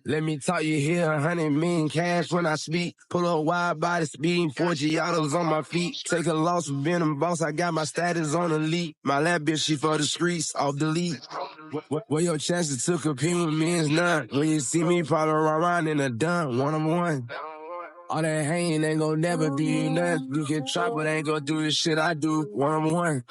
Let me talk you here, 100 million cash when I speak. Pull up wide body speed, 4 Giottos on my feet. Take a loss with being a boss, I got my status on elite. My lap bitch, she for the streets, off the lead. What your chances to compete with me is none. When you see me probably around in a dun, one-on-one. All that hanging ain't gon' never do you nothing. You can try, but ain't gon' do the shit I do, one-on-one.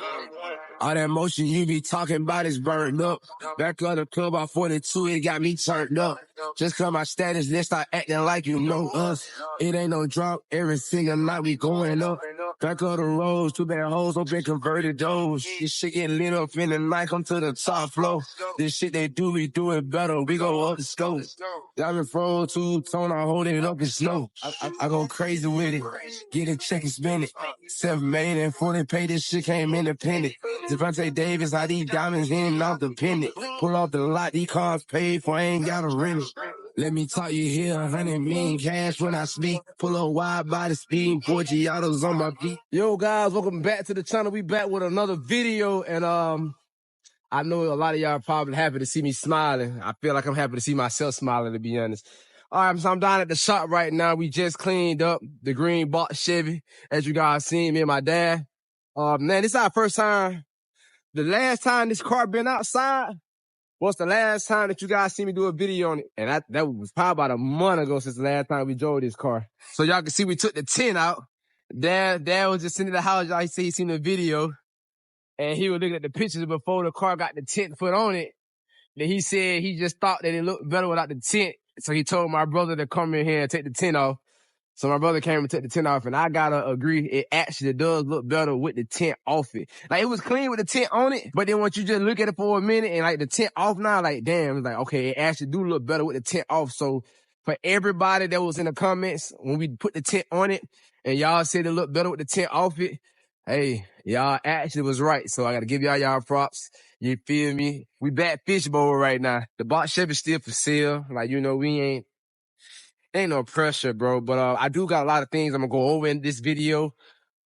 All that motion you be talking about is burned up. Back of the club by 42, it got me turned up. Just cause my status, they start acting like you know us. It ain't no drop, every single night we going up. Back of the roads, too bad hoes open converted doors. This shit get lit up in the night, come to the top floor. This shit they do, we do it better, we go up the scope. Diamond froze, two-tone, I hold it up in snow. I go crazy with it, get a check and spend it. 7 million and fully paid, this shit came independent. Devontae Davis, how these diamonds in and out dependent. Pull off the lot, these cars paid for, I ain't gotta rent it. Let me talk you here, 100 million cash when I speak. Pull up wide body speed, 4 Giottos on my feet. Yo guys, welcome back to the channel. We back with another video, and I know a lot of y'all probably happy to see me smiling. I feel like I'm happy to see myself smiling, to be honest. All right, so I'm down at the shop right now. We just cleaned up the green box Chevy, as you guys seen, me and my dad. Man, this is our first time. The last time this car been outside was the last time that you guys see me do a video on it. And that was probably about a month ago since the last time we drove this car. So y'all can see we took the tent out. Dad was just sitting in the house. Y'all see he seen the video. And he was looking at the pictures before the car got the tent put on it. Then he said he just thought that it looked better without the tent. So he told my brother to come in here and take the tent off. So my brother came and took the tent off, and I gotta agree, it actually does look better with the tent off it. Like, it was clean with the tent on it, but then once you just look at it for a minute and like the tent off now, like, damn, it's like, okay, it actually do look better with the tent off. So for everybody that was in the comments, when we put the tent on it, and y'all said it looked better with the tent off it, hey, y'all actually was right. So I gotta give y'all props. You feel me? We back fishbowl right now. The box Chevy still for sale. Like, you know, we ain't no pressure, bro. But I do got a lot of things I'm gonna go over in this video.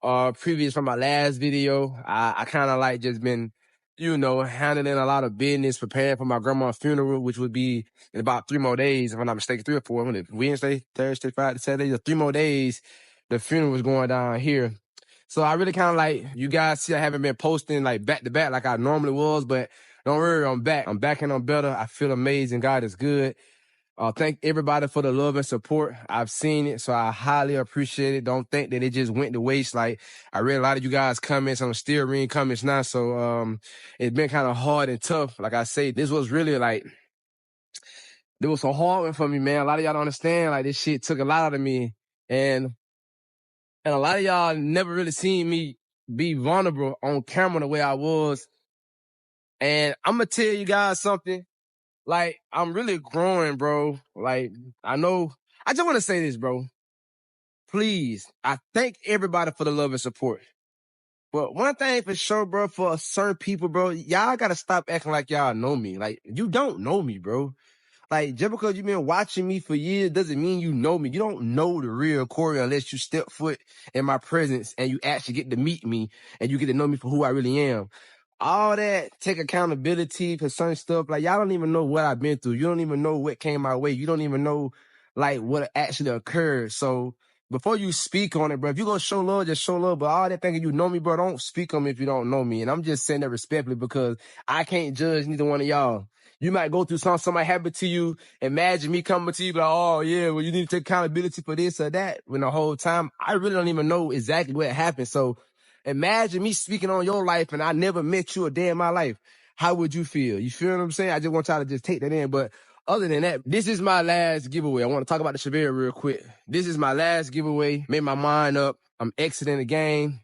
Previous from my last video, I kind of like just been, you know, handling a lot of business, preparing for my grandma's funeral, which would be in about 3 more days, if I'm not mistaken, 3 or 4. Wednesday, Thursday, Friday, Saturday, 3 more days. The funeral was going down here. So I really kind of like, you guys see I haven't been posting like back to back like I normally was, but don't worry, I'm back. I'm back and I'm better. I feel amazing. God is good. Thank everybody for the love and support. I've seen it, so I highly appreciate it. Don't think that it just went to waste. Like, I read a lot of you guys' comments. I'm still reading comments now, so it's been kind of hard and tough. Like I say, this was really like, it was a hard one for me, man. A lot of y'all don't understand. Like, this shit took a lot out of me, and a lot of y'all never really seen me be vulnerable on camera the way I was. And I'm gonna tell you guys something. Like, I'm really growing, bro. Like, I just want to say this, bro. Please, I thank everybody for the love and support. But one thing for sure, bro, for certain people, bro, y'all gotta stop acting like y'all know me. Like, you don't know me, bro. Like, just because you've been watching me for years doesn't mean you know me. You don't know the real Corey unless you step foot in my presence and you actually get to meet me and you get to know me for who I really am. All that, take accountability for certain stuff. Like, y'all don't even know what I've been through. You don't even know what came my way. You don't even know, like, what actually occurred. So before you speak on it, bro, if you're gonna show love, just show love. But all that thinking you know me, bro, don't speak on me if you don't know me. And I'm just saying that respectfully because I can't judge neither one of y'all. You might go through something might happen to you. Imagine me coming to you like, oh, yeah, well, you need to take accountability for this or that. When the whole time, I really don't even know exactly what happened. So imagine me speaking on your life and I never met you a day in my life. How would you feel? You feel what I'm saying? I just want y'all to just take that in. But other than that, this is my last giveaway. I want to talk about the Chevelle real quick. This is my last giveaway. Made my mind up. I'm exiting the game.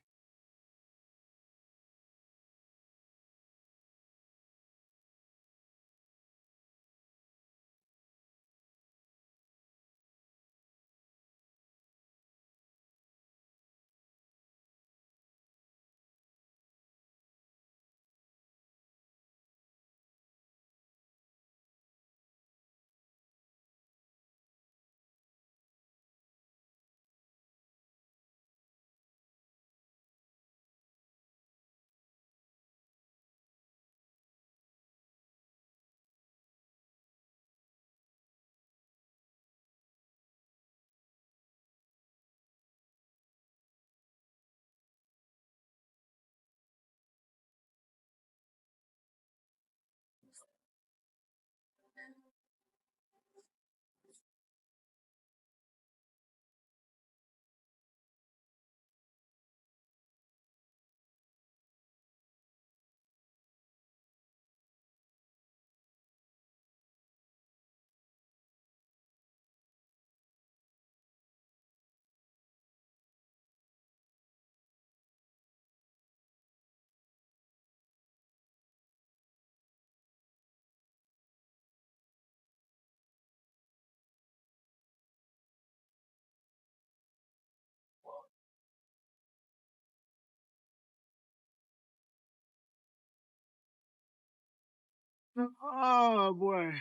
Oh boy,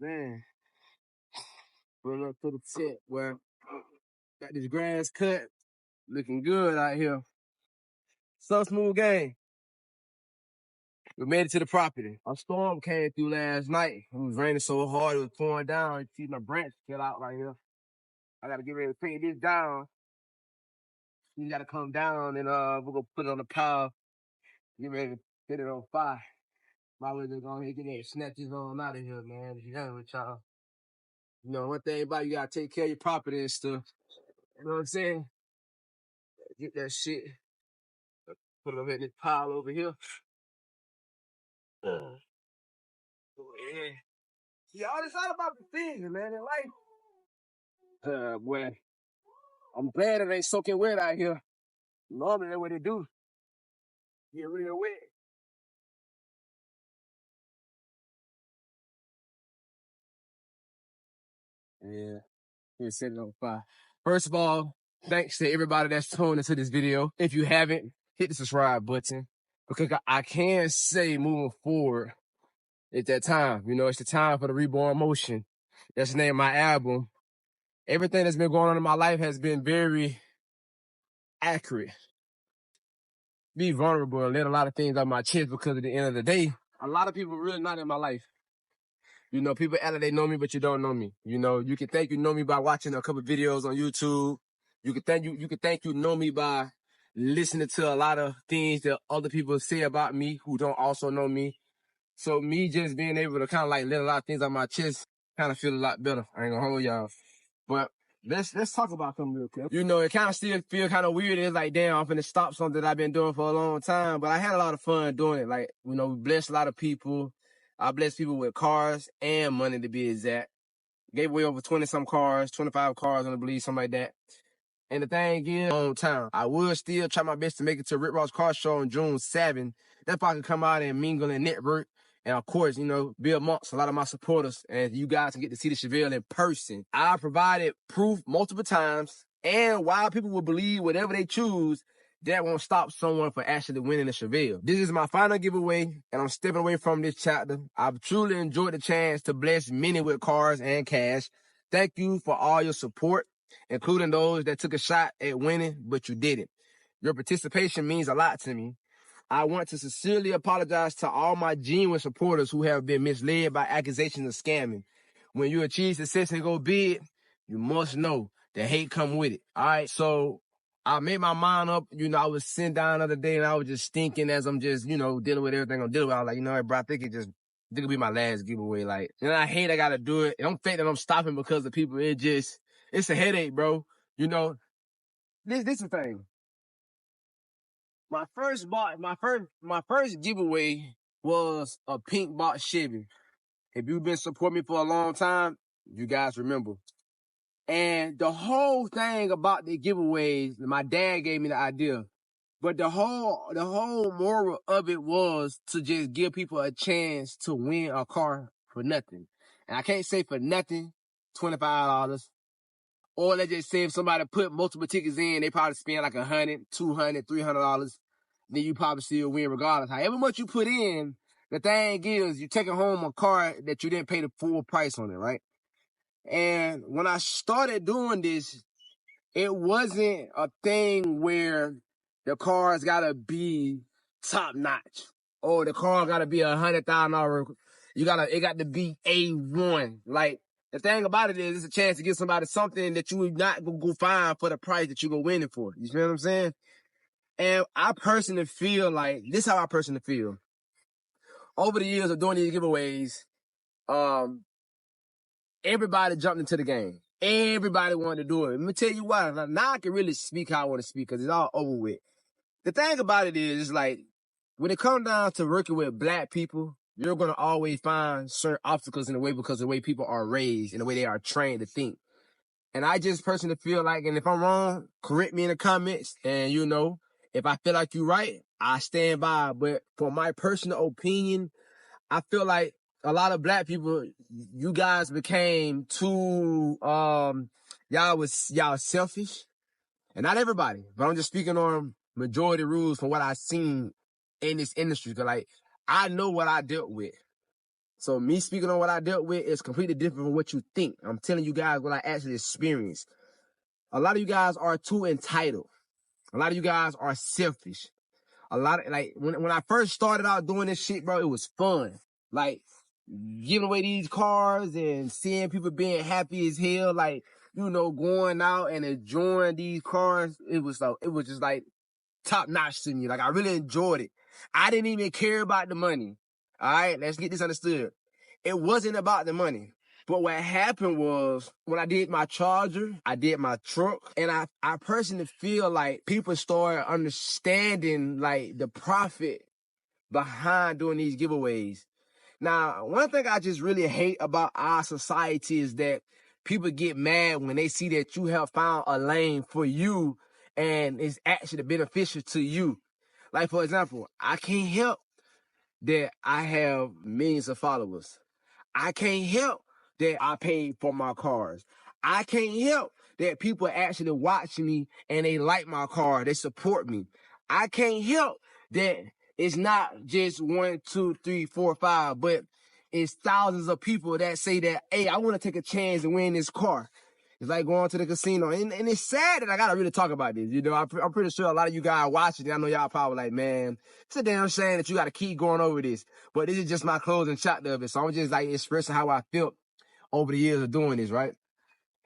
man. Pulling up to the tent where got this grass cut, looking good out here. So smooth game. We made it to the property. A storm came through last night. It was raining so hard, it was pouring down. You see my branch fell out right here. I gotta get ready to paint this down. You gotta come down and we're gonna put it on the pile. Get ready to get it on fire. My way to go ahead and get that snatch this on out of here, man. If you done with y'all. You know, one thing about you gotta take care of your property and stuff. You know what I'm saying? Get that shit. Put it over in this pile over here. Yeah. See, all this all about the things, man, in life. Boy, I'm glad it ain't soaking wet out here. Normally that's what they do. Get real wet. Yeah, he's setting on fire. First of all, thanks to everybody that's tuned into this video. If you haven't, hit the subscribe button. Because I can say moving forward, it's that time. You know, it's the time for the reborn motion. That's the name of my album. Everything that's been going on in my life has been very accurate. Be vulnerable and let a lot of things out my chest because at the end of the day, a lot of people really not in my life. You know, people act like they know me, but you don't know me. You know, you can think you know me by watching a couple videos on YouTube. You can think you know me by listening to a lot of things that other people say about me who don't also know me. So me just being able to kind of like let a lot of things on my chest kind of feel a lot better. I ain't gonna hold y'all. But let's talk about something real quick. You know, it kind of still feel kind of weird. It's like, damn, I'm finna stop something that I've been doing for a long time. But I had a lot of fun doing it. Like, you know, we blessed a lot of people. I blessed people with cars and money to be exact. Gave away over 20 some cars, 25 cars, I believe, something like that. And the thing is, on time, I would still try my best to make it to Rick Ross Car Show on June 7th. That's if I could come out and mingle and network. And of course, you know, be amongst a lot of my supporters and you guys can get to see the Chevelle in person. I provided proof multiple times. And while people will believe whatever they choose, that won't stop someone from actually winning the Chevelle. This is my final giveaway, and I'm stepping away from this chapter. I've truly enjoyed the chance to bless many with cars and cash. Thank you for all your support, including those that took a shot at winning, but you didn't. Your participation means a lot to me. I want to sincerely apologize to all my genuine supporters who have been misled by accusations of scamming. When you achieve success and go big, you must know that hate come with it. All right, so I made my mind up. You know, I was sitting down the other day and I was just thinking as I'm just, you know, dealing with everything I'm dealing with. I was like, you know what, bro, I think it'll be my last giveaway. Like, and I hate I gotta do it. I don't think that I'm stopping because of people. It's a headache, bro. You know, this is the thing. My first giveaway was a pink box Chevy. If you've been supporting me for a long time, you guys remember. And the whole thing about the giveaways, my dad gave me the idea. But the whole moral of it was to just give people a chance to win a car for nothing. And I can't say for nothing, $25. Or let's just say if somebody put multiple tickets in, they probably spend like $100, $200, $300. Then you probably still win regardless. However much you put in, the thing is you're taking home a car that you didn't pay the full price on it, right? And when I started doing this, it wasn't a thing where the cars gotta be top notch or the car gotta be $100,000. It got to be A1. Like, the thing about it is, it's a chance to give somebody something that you not gonna go find for the price that you go win it for. You feel what I'm saying? And I personally feel like, this is how I personally feel. Over the years of doing these giveaways, everybody jumped into the game. Everybody wanted to do it. Let me tell you why. Now I can really speak how I want to speak because it's all over with. The thing about it is, like, when it comes down to working with black people, you're going to always find certain obstacles in the way because of the way people are raised and the way they are trained to think. And I just personally feel like, and if I'm wrong, correct me in the comments. And, you know, if I feel like you're right, I stand by. But for my personal opinion, I feel like a lot of black people, you guys became too, y'all selfish. And not everybody, but I'm just speaking on majority rules from what I've seen in this industry. Cause like, I know what I dealt with. So me speaking on what I dealt with is completely different from what you think. I'm telling you guys what I actually experienced. A lot of you guys are too entitled. A lot of you guys are selfish. A lot of, like, when I first started out doing this shit, bro, it was fun. Like, giving away these cars and seeing people being happy as hell, like, you know, going out and enjoying these cars. It was just like top notch to me. Like, I really enjoyed it. I didn't even care about the money. All right, let's get this understood. It wasn't about the money. But what happened was, when I did my Charger, I did my truck, and I personally feel like people started understanding, like, the profit behind doing these giveaways. Now, one thing I just really hate about our society is that people get mad when they see that you have found a lane for you and it's actually beneficial to you. Like, for example, I can't help that I have millions of followers. I can't help that I paid for my cars. I can't help that people actually watch me and they like my car. They support me. I can't help that it's not just 1, 2, 3, 4, 5, but it's thousands of people that say that, hey, I want to take a chance and win this car. It's like going to the casino. And it's sad that I got to really talk about this. You know, I'm pretty sure a lot of you guys watching it, I know y'all probably like, man, it's a damn shame that you got to keep going over this. But this is just my closing chapter of it. So I'm just like expressing how I felt over the years of doing this, right?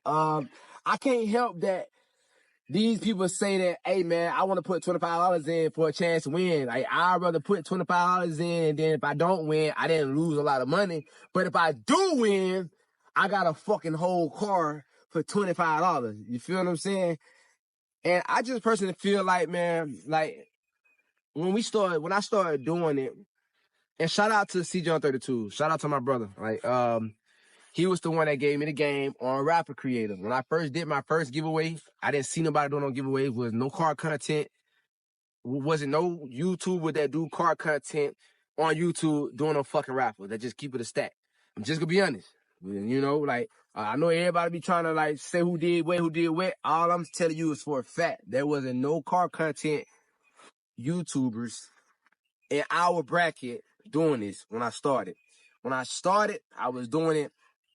I can't help that these people say that, hey, man, I want to put $25 in for a chance to win. Like, I'd rather put $25 in, and then if I don't win, I didn't lose a lot of money. But if I do win, I got a fucking whole car for $25. You feel what I'm saying? And I just personally feel like, man, like, when I started doing it, and shout out to CJ32, shout out to my brother. Like, he was the one that gave me the game on Rapper Creator. When I first did my first giveaway, I didn't see nobody doing no giveaways. There was no car content. Wasn't no YouTuber that do car content on YouTube doing no fucking rappers that just keep it a stack. I'm just gonna be honest. You know, like, I know everybody be trying to, like, say who did what. All I'm telling you is for a fact. There wasn't no car content YouTubers in our bracket doing this when I started. When I started, I was doing it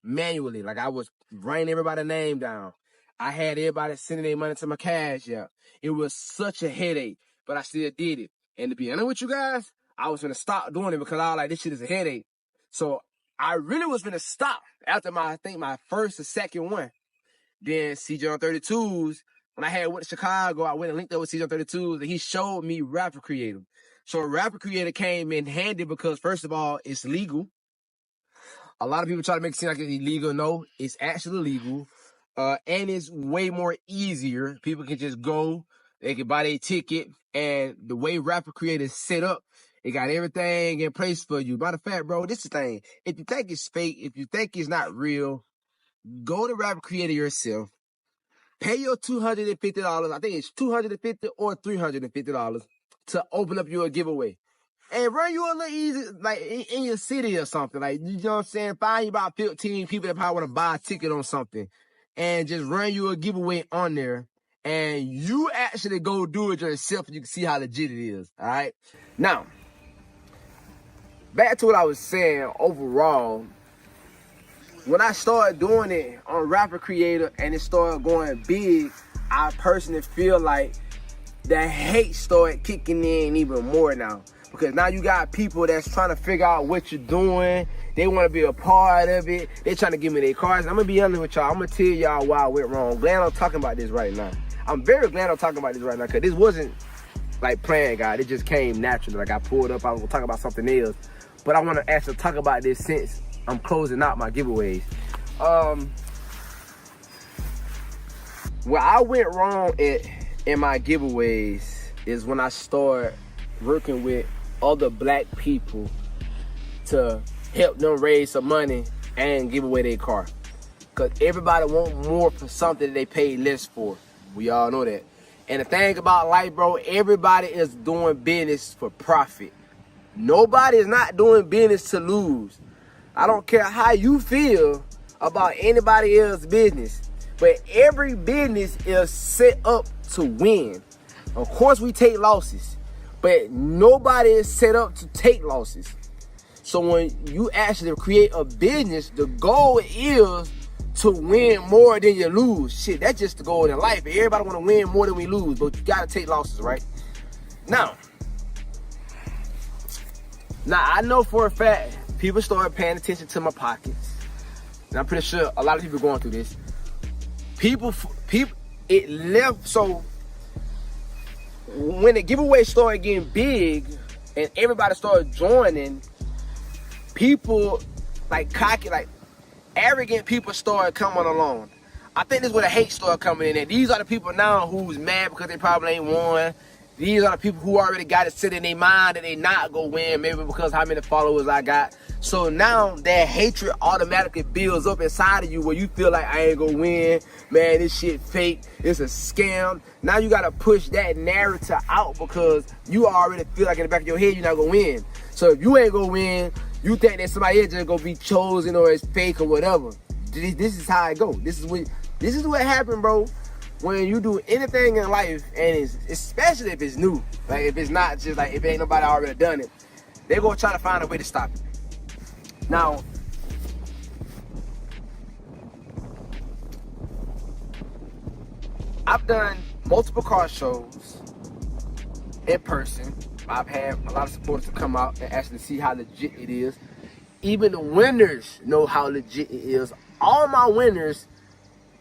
manually. Like, I was writing everybody's name down. I had everybody sending their money to my cash app. It was such a headache, but I still did it. And to be honest with you guys, I was gonna stop doing it because I was like, this shit is a headache. So I really was gonna stop after my first or second one. Then CJ on 32s, when I had went to Chicago, I went and linked up with CJ on 32s, and he showed me Rapper Creator. So Rapper Creator came in handy because, first of all, it's legal. A lot of people try to make it seem like it's illegal. No, it's actually legal. And it's way more easier. People can just go, they can buy their ticket, and the way Rapper Creator is set up, it got everything in place for you. Matter of fact, bro, this is the thing. If you think it's fake, if you think it's not real, go to Rapper Creator yourself. Pay your $250. I think it's $250 or $350 to open up your giveaway. And run you a little easy, like, in your city or something. Like, you know what I'm saying? Find you about 15 people that probably want to buy a ticket on something. And just run you a giveaway on there. And you actually go do it yourself, and you can see how legit it is. All right? Now, back to what I was saying overall. When I started doing it on Rapper Creator and it started going big, I personally feel like the hate started kicking in even more now. Because now you got people that's trying to figure out what you're doing. They want to be a part of it. They're trying to give me their cards. I'm going to be honest with y'all. I'm going to tell y'all why I went wrong. I'm glad I'm talking about this right now. I'm very glad I'm talking about this right now, because this wasn't like planned, guys. It just came naturally. Like, I pulled up, I was going to talk about something else. But I want to actually talk about this since I'm closing out my giveaways. Where I went wrong in my giveaways is when I started working with other black people to help them raise some money and give away their car. Because everybody want more for something that they paid less for. We all know that. And the thing about life, bro, everybody is doing business for profit. Nobody is not doing business to lose. I don't care how you feel about anybody else's business, but every business is set up to win. Of course, we take losses, but nobody is set up to take losses. So when you actually create a business, the goal is to win more than you lose. Shit, that's just the goal in life. Everybody want to win more than we lose, but you got to take losses, right? Now, I know for a fact, people started paying attention to my pockets. And I'm pretty sure a lot of people are going through this. People, it left, so when the giveaway started getting big and everybody started joining, people like cocky, like arrogant people started coming along. I think this is where the hate started coming in. And these are the people now who's mad because they probably ain't won. These are the people who already got it set in their mind that they not gonna win, maybe because how many followers I got. So now that hatred automatically builds up inside of you where you feel like I ain't gonna win, man, this shit fake, it's a scam. Now you gotta push that narrative out because you already feel like in the back of your head you're not gonna win. So if you ain't gonna win, you think that somebody else just gonna be chosen or it's fake or whatever. This is how it go. This is what happened, bro. When you do anything in life, and it's, especially if it's new, like if it's not just like if ain't nobody already done it, they're gonna try to find a way to stop it. Now, I've done multiple car shows in person. I've had a lot of supporters to come out and actually see how legit it is. Even the winners know how legit it is. All my winners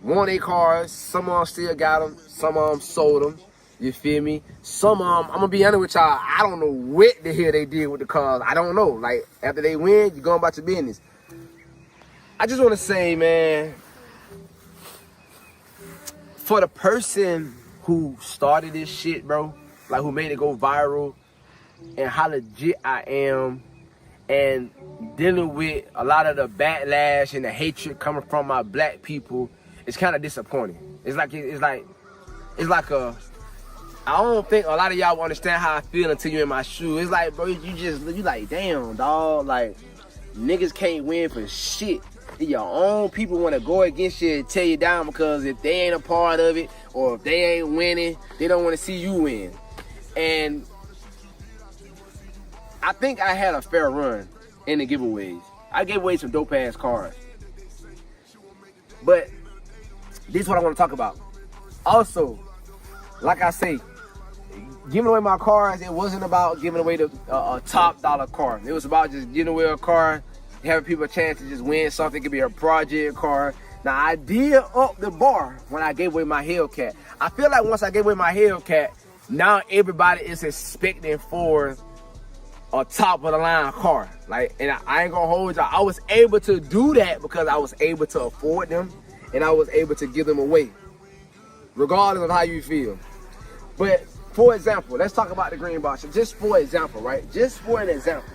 won their cars. Some of them still got them. Some of them sold them. You feel me? Some of them, I'm going to be honest with y'all, I don't know what the hell they did with the cars. I don't know. Like, after they win, you go about your business. I just want to say, man, for the person who started this shit, bro, like who made it go viral, and how legit I am, and dealing with a lot of the backlash and the hatred coming from my black people, it's kind of disappointing. It's like a, I don't think a lot of y'all will understand how I feel until you're in my shoes. It's like, bro, you like, damn, dog, like, niggas can't win for shit. Your own people want to go against you and tear you down because if they ain't a part of it or if they ain't winning, they don't want to see you win. And I think I had a fair run in the giveaways. I gave away some dope ass cars. But this is what I want to talk about. Also, like I say, giving away my cars, it wasn't about giving away a top dollar car. It was about just giving away a car, having people a chance to just win something. It could be a project car. Now, I did up the bar when I gave away my Hellcat. I feel like once I gave away my Hellcat, now everybody is expecting for a top of the line car. Like, and I ain't gonna hold y'all. I was able to do that because I was able to afford them and I was able to give them away, regardless of how you feel. But for example, let's talk about the green box. Just for example, right? Just for an example.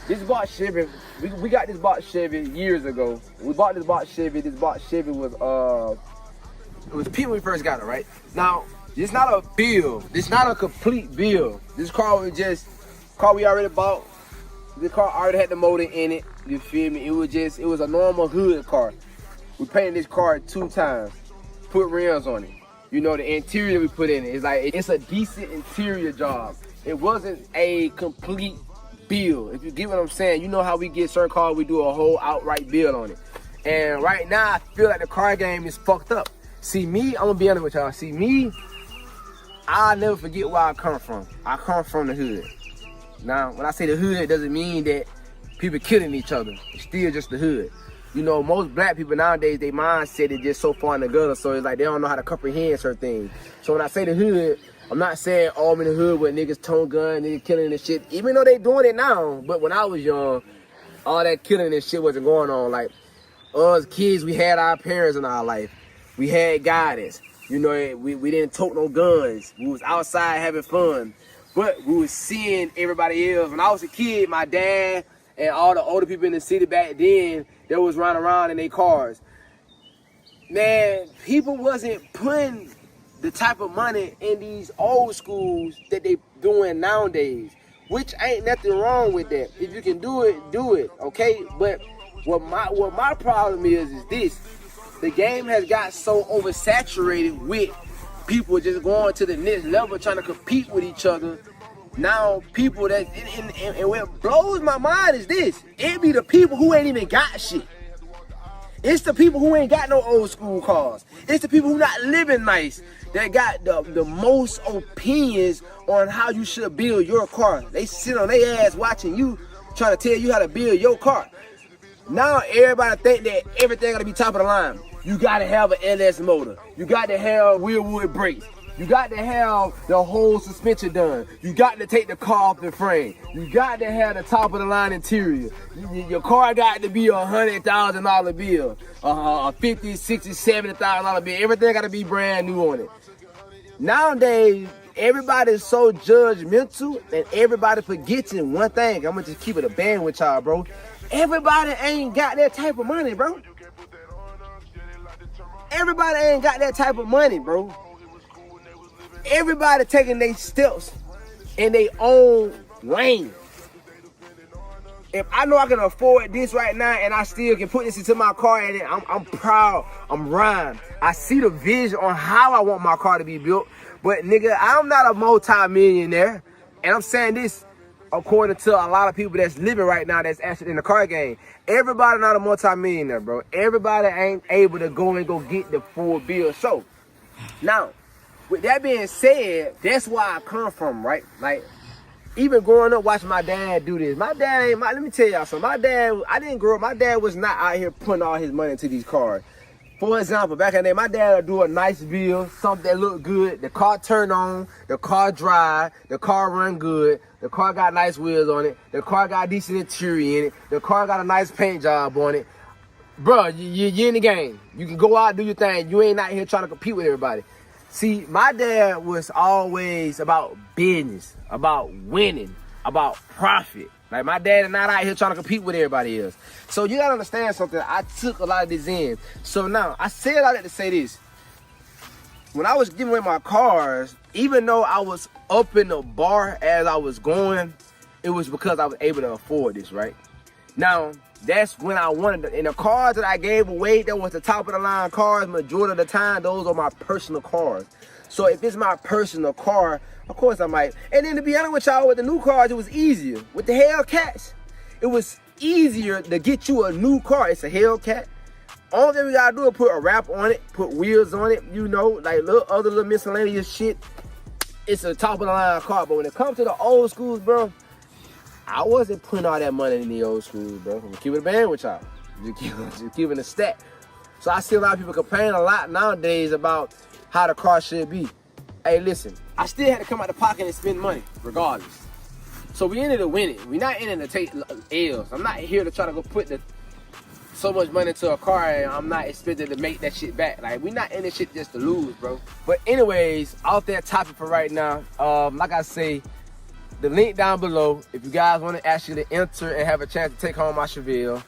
This box Chevy, we got this box Chevy years ago. We bought this box Chevy. This box Chevy was it was Pete when we first got it, right? Now, it's not a build. It's not a complete build. This car was just car we already bought. This car already had the motor in it. You feel me? It was a normal hood car. We painted this car 2 times, put rims on it. You know, the interior we put in it, it's a decent interior job. It wasn't a complete build. If you get what I'm saying, you know how we get certain cars, we do a whole outright build on it. And right now, I feel like the car game is fucked up. See me, I'm gonna be honest with y'all. See me, I'll never forget where I come from. I come from the hood. Now, when I say the hood, it doesn't mean that people killing each other. It's still just the hood. You know, most black people nowadays, their mindset is just so far in the gutter, so it's like they don't know how to comprehend certain things. So when I say the hood, I'm not saying all I'm in the hood with niggas tone gun, niggas killing and shit, even though they doing it now. But when I was young, all that killing and shit wasn't going on. Like, us kids, we had our parents in our life. We had guidance. You know, we didn't tote no guns. We was outside having fun. But we was seeing everybody else. When I was a kid, my dad and all the older people in the city back then, they was running around in their cars. Man, people wasn't putting the type of money in these old schools that they doing nowadays, which ain't nothing wrong with that. If you can do it, okay? But what my problem is this. The game has got so oversaturated with people just going to the next level, trying to compete with each other, Now people that, and what blows my mind is this. It be the people who ain't even got shit. It's the people who ain't got no old school cars. It's the people who not living nice that got the most opinions on how you should build your car. They sit on their ass watching you, trying to tell you how to build your car. Now everybody think that everything gotta be top of the line. You gotta have an LS motor. You got to have wheel wood brakes. You got to have the whole suspension done. You got to take the car off the frame. You got to have the top of the line interior. Your car got to be $100,000 bill, a $50, $60, $70,000 bill. Everything got to be brand new on it. Nowadays, everybody's so judgmental and everybody forgetting one thing. I'm gonna just keep it a band with y'all, bro. Everybody ain't got that type of money, bro. Everybody ain't got that type of money, bro. Everybody taking their steps in their own lane. If I know I can afford this right now and I still can put this into my car and I'm proud, I'm rhyme. I see the vision on how I want my car to be built. But nigga, I'm not a multi-millionaire. And I'm saying this according to a lot of people that's living right now that's actually in the car game. Everybody not a multi-millionaire, bro. Everybody ain't able to go and go get the full bill. So, now, with that being said, that's where I come from, right? Like, even growing up watching my dad do this. My dad ain't, let me tell y'all something. My dad, I didn't grow up, my dad was not out here putting all his money into these cars. For example, back in the day, my dad would do a nice build, something that looked good. The car turned on, the car drive, the car run good, the car got nice wheels on it, the car got decent interior in it, the car got a nice paint job on it. Bro, you're in the game. You can go out and do your thing. You ain't out here trying to compete with everybody. See, my dad was always about business, about winning, about profit. Like, my dad is not out here trying to compete with everybody else. So you gotta understand something. I took a lot of this in. So now, I said all that to say this. When I was giving away my cars, even though I was up in the bar as I was going, it was because I was able to afford this, right? Now, that's when I wanted it. And the cars that I gave away, that was the top of the line cars, majority of the time, those are my personal cars. So if it's my personal car, of course I might. And then to be honest with y'all, with the new cars, it was easier. With the Hellcats, it was easier to get you a new car. It's a Hellcat. All thing we gotta do is put a wrap on it, put wheels on it, you know, like other little miscellaneous shit. It's a top of the line car. But when it comes to the old schools, bro, I wasn't putting all that money in the old schools, bro. I'm keeping it a band with y'all. Just keeping a stat. So I see a lot of people complain a lot nowadays about how the car should be. Hey, listen, I still had to come out the pocket and spend money, regardless. So we in it to win it. We're not in it to take L's. I'm not here to try to go put so much money into a car and I'm not expected to make that shit back. Like, we not in this shit just to lose, bro. But anyways, off that topic for right now, like I say, the link down below, if you guys want to actually enter and have a chance to take home my Chevelle,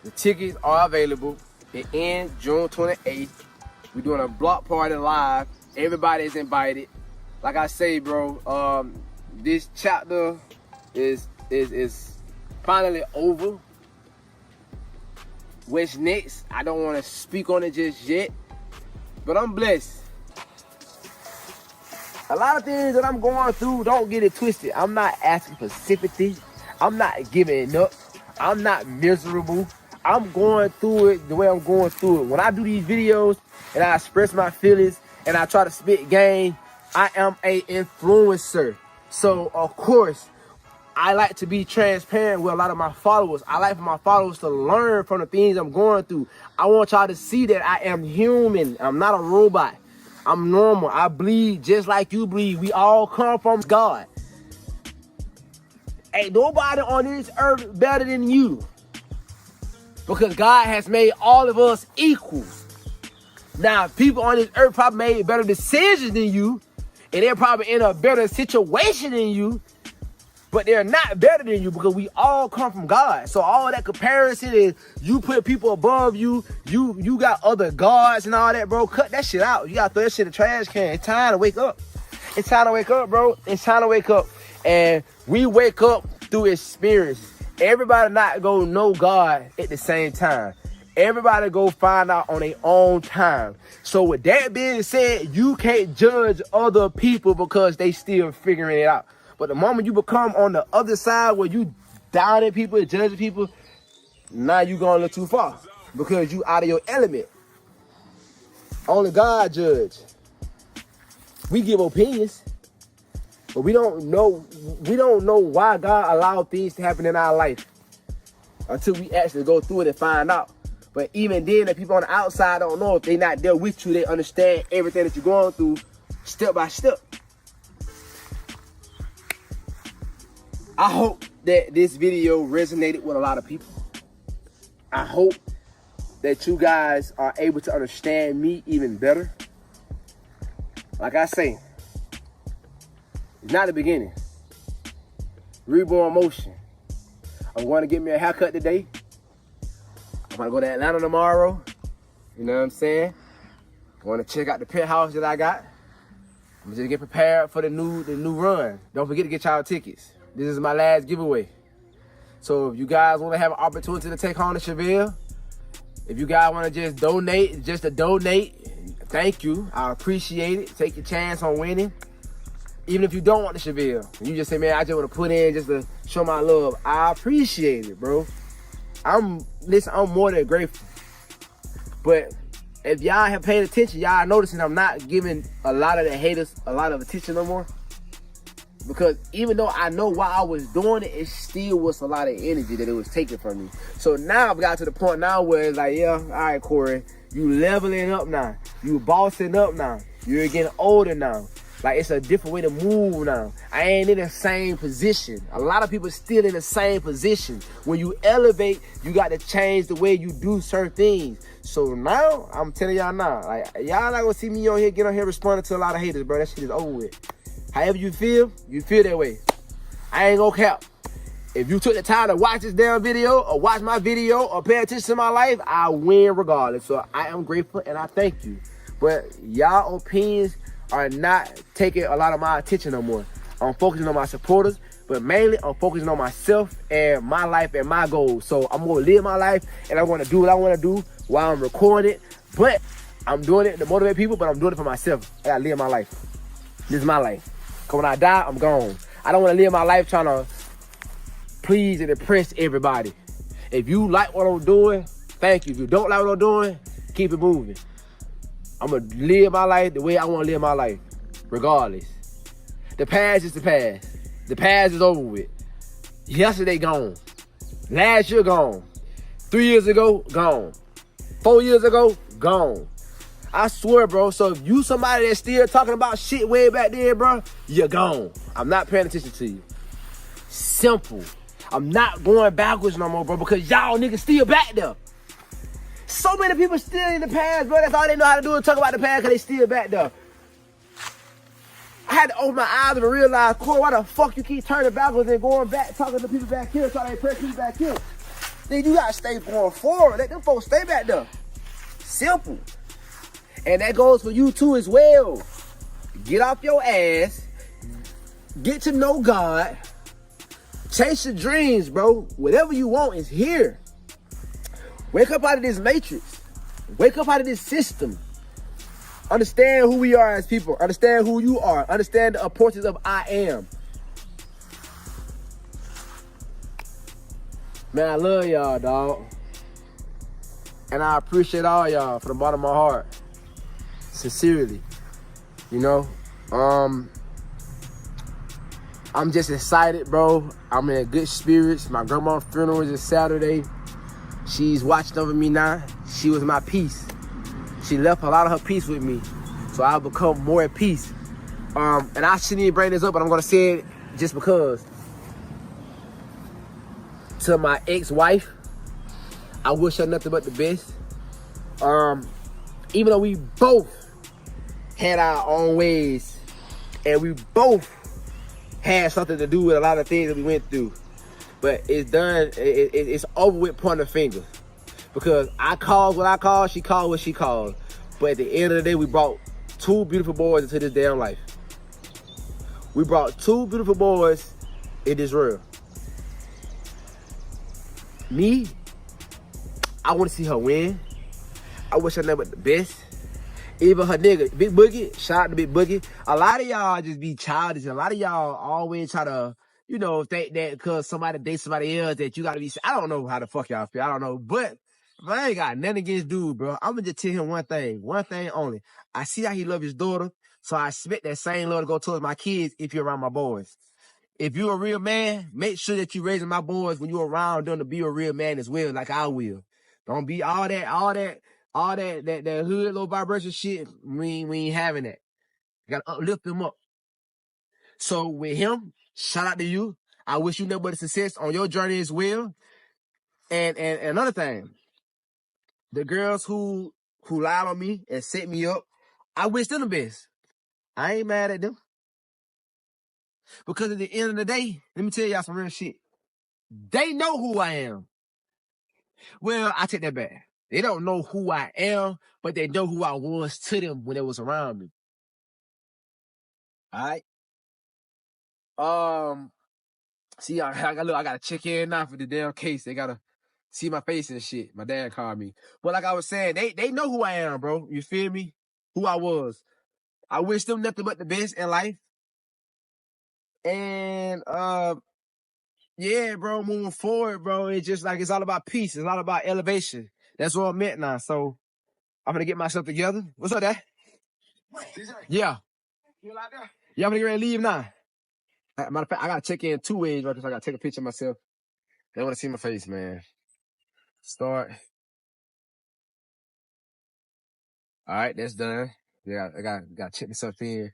the tickets are available. They end June 28th. We're doing a block party live. Everybody is invited. Like I say, bro, this chapter is finally over. What's next? I don't want to speak on it just yet, but I'm blessed. A lot of things that I'm going through, don't get it twisted. I'm not asking for sympathy. I'm not giving up. I'm not miserable. I'm going through it the way I'm going through it. When I do these videos and I express my feelings and I try to spit game, I am an influencer. So, of course, I like to be transparent with a lot of my followers. I like for my followers to learn from the things I'm going through. I want y'all to see that I am human. I'm not a robot. I'm normal. I bleed just like you bleed. We all come from God. Ain't nobody on this earth better than you. Because God has made all of us equals. Now, people on this earth probably made better decisions than you. And they're probably in a better situation than you. But they're not better than you because we all come from God. So all that comparison is you put people above you, you got other gods and all that, bro. Cut that shit out. You gotta throw that shit in the trash can. It's time to wake up. It's time to wake up, bro. It's time to wake up. And we wake up through experience. Everybody not go know God at the same time. Everybody go find out on their own time. So with that being said, you can't judge other people because they still figuring it out. But the moment you become on the other side where you down at people, judging people, now you going a little too far because you out of your element. Only God judge. We give opinions, but we don't know why God allowed things to happen in our life until we actually go through it and find out. But even then, the people on the outside don't know. If they not there with you, they understand everything that you're going through step by step. I hope that this video resonated with a lot of people. I hope that you guys are able to understand me even better. Like I say, it's not the beginning. Reborn motion. I'm going to get me a haircut today. I'm going to go to Atlanta tomorrow. You know what I'm saying? I want to check out the penthouse that I got. I'm just get prepared for the new run. Don't forget to get y'all tickets. This is my last giveaway. So if you guys want to have an opportunity to take home the Chevelle, if you guys want to just donate, thank you. I appreciate it. Take your chance on winning. Even if you don't want the Chevelle, you just say, man, I just want to put in just to show my love. I appreciate it, bro. I'm more than grateful. But if y'all have paid attention, y'all noticing I'm not giving a lot of the haters a lot of attention no more. Because even though I know why I was doing it, it still was a lot of energy that it was taking from me. So now I've got to the point now where it's like, yeah, all right, Corey, you leveling up now. You bossing up now. You're getting older now. Like, it's a different way to move now. I ain't in the same position. A lot of people still in the same position. When you elevate, you got to change the way you do certain things. So now, I'm telling y'all now, like, y'all not gonna see me on here, get on here responding to a lot of haters, bro. That shit is over with. However you feel that way. I ain't gonna cap. If you took the time to watch this damn video or watch my video or pay attention to my life, I win regardless. So I am grateful and I thank you. But y'all opinions are not taking a lot of my attention no more. I'm focusing on my supporters, but mainly I'm focusing on myself and my life and my goals. So I'm gonna live my life and I'm gonna do what I wanna do while I'm recording it. But I'm doing it to motivate people, but I'm doing it for myself. I gotta live my life. This is my life. Cause when I die, I'm gone. I don't wanna live my life trying to please and impress everybody. If you like what I'm doing, thank you. If you don't like what I'm doing, keep it moving. I'm gonna live my life the way I wanna live my life, regardless. The past is the past. The past is over with. Yesterday gone. Last year gone. 3 years ago, gone. 4 years ago, gone. I swear, bro. So if you somebody that's still talking about shit way back there, bro, you're gone. I'm not paying attention to you. Simple. I'm not going backwards no more, bro, because y'all niggas still back there. So many people still in the past, bro. That's all they know how to do is talk about the past because they still back there. I had to open my eyes and realize, Corey, why the fuck you keep turning backwards and going back, talking to people back here, trying to impress people back here? Then you gotta stay going forward. Let them folks stay back there. Simple. And that goes for you too as well. Get off your ass. Get to know God. Chase your dreams, bro. Whatever you want is here. Wake up out of this matrix. Wake up out of this system. Understand who we are as people. Understand who you are. Understand the importance of I am. Man, I love y'all, dog. And I appreciate all y'all from the bottom of my heart. Sincerely. You know? I'm just excited, bro. I'm in good spirits. My grandma's funeral is this Saturday. She's watching over me now. She was my peace. She left a lot of her peace with me. So I've become more at peace. And I shouldn't even bring this up, but I'm gonna say it just because. To my ex-wife, I wish her nothing but the best. Even though we both had our own ways and we both had something to do with a lot of things that we went through. But it's done, it's over with pointing the finger. Because I called what I called, she called what she called. But at the end of the day, we brought 2 beautiful boys into this damn life. We brought 2 beautiful boys in this world. Me, I want to see her win. I wish her nothing but the best. Even her nigga, Big Boogie, shout out to Big Boogie. A lot of y'all just be childish. A lot of y'all always try to, think that because somebody dates somebody else that you gotta be. I don't know how the fuck y'all feel. I don't know. But I ain't got nothing against dude, bro. I'm gonna just tell him one thing only. I see how he love his daughter, so I expect that same love to go towards my kids if you're around my boys. If you're a real man, make sure that you raising my boys when you're around them to be a real man as well, like I will. Don't be all that hood low vibration shit. We ain't having that. You gotta uplift them up. So with him, shout out to you. I wish you nothing but success on your journey as well. And another thing, the girls who lied on me and set me up, I wish them the best. I ain't mad at them. Because at the end of the day, let me tell y'all some real shit. They know who I am. Well, I take that back. They don't know who I am, but they know who I was to them when they was around me. All right. See, I gotta check in now for the damn case. They gotta see my face and shit. My dad called me. But like I was saying, they know who I am, bro. You feel me? Who I was. I wish them nothing but the best in life. And yeah, bro, moving forward, bro, it's just like it's all about peace. It's all about elevation. That's what I'm meant now. So I'm gonna get myself together. What's up, Dad? Yeah. You like that? Yeah, I'm gonna get ready to leave now. Matter of fact, I gotta check in 2 ways, right? Because I gotta take a picture of myself. They wanna see my face, man. Start. All right, that's done. Yeah, I gotta check myself in.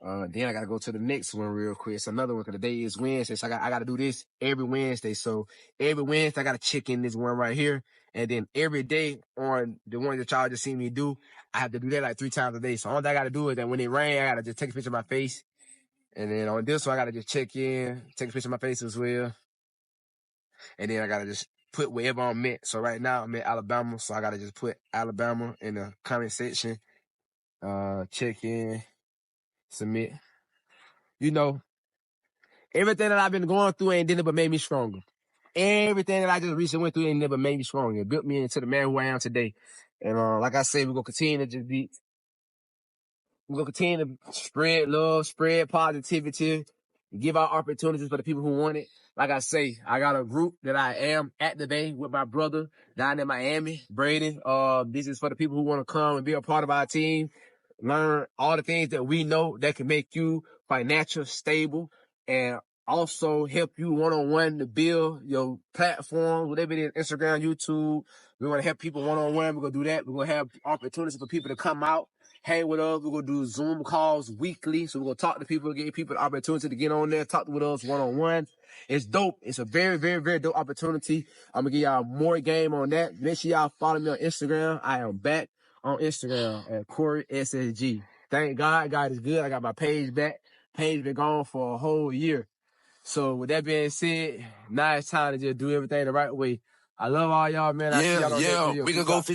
Then I gotta go to the next one real quick. It's another one because the day is Wednesday, so I gotta do this every Wednesday. So every Wednesday I gotta check in this one right here, and then every day on the one that y'all just seen me do, I have to do that like 3 times a day. So all I gotta do is that when it rains, I gotta just take a picture of my face, and then on this one I gotta just check in, take a picture of my face as well, and then I gotta just put wherever I'm at. So right now I'm at Alabama, so I gotta just put Alabama in the comment section. Check in, submit. Everything that I've been going through ain't did it but made me stronger. Everything that I just recently went through ain't never made me stronger. It built me into the man who I am today. And like I said, we're gonna continue to just be we're gonna continue to spread love, spread positivity, give out opportunities for the people who want it. Like I say, I got a group that I am activating with my brother down in Miami, Braden. This is for the people who want to come and be a part of our team, learn all the things that we know that can make you financially stable and also help you one-on-one to build your platform, whatever it is, Instagram, YouTube. We want to help people one-on-one. We're going to do that. We're going to have opportunities for people to come out, hang with us. We're going to do Zoom calls weekly. So we're going to talk to people, give people the opportunity to get on there, talk with us one-on-one. It's dope. It's a very, very, very dope opportunity. I'm going to give y'all more game on that. Make sure y'all follow me on Instagram. I am back on Instagram at CoreySSG. Thank God. God is good. I got my page back. Page been gone for a whole year. So with that being said, now it's time to just do everything the right way. I love all y'all, man. I see y'all on that video. We can go 50.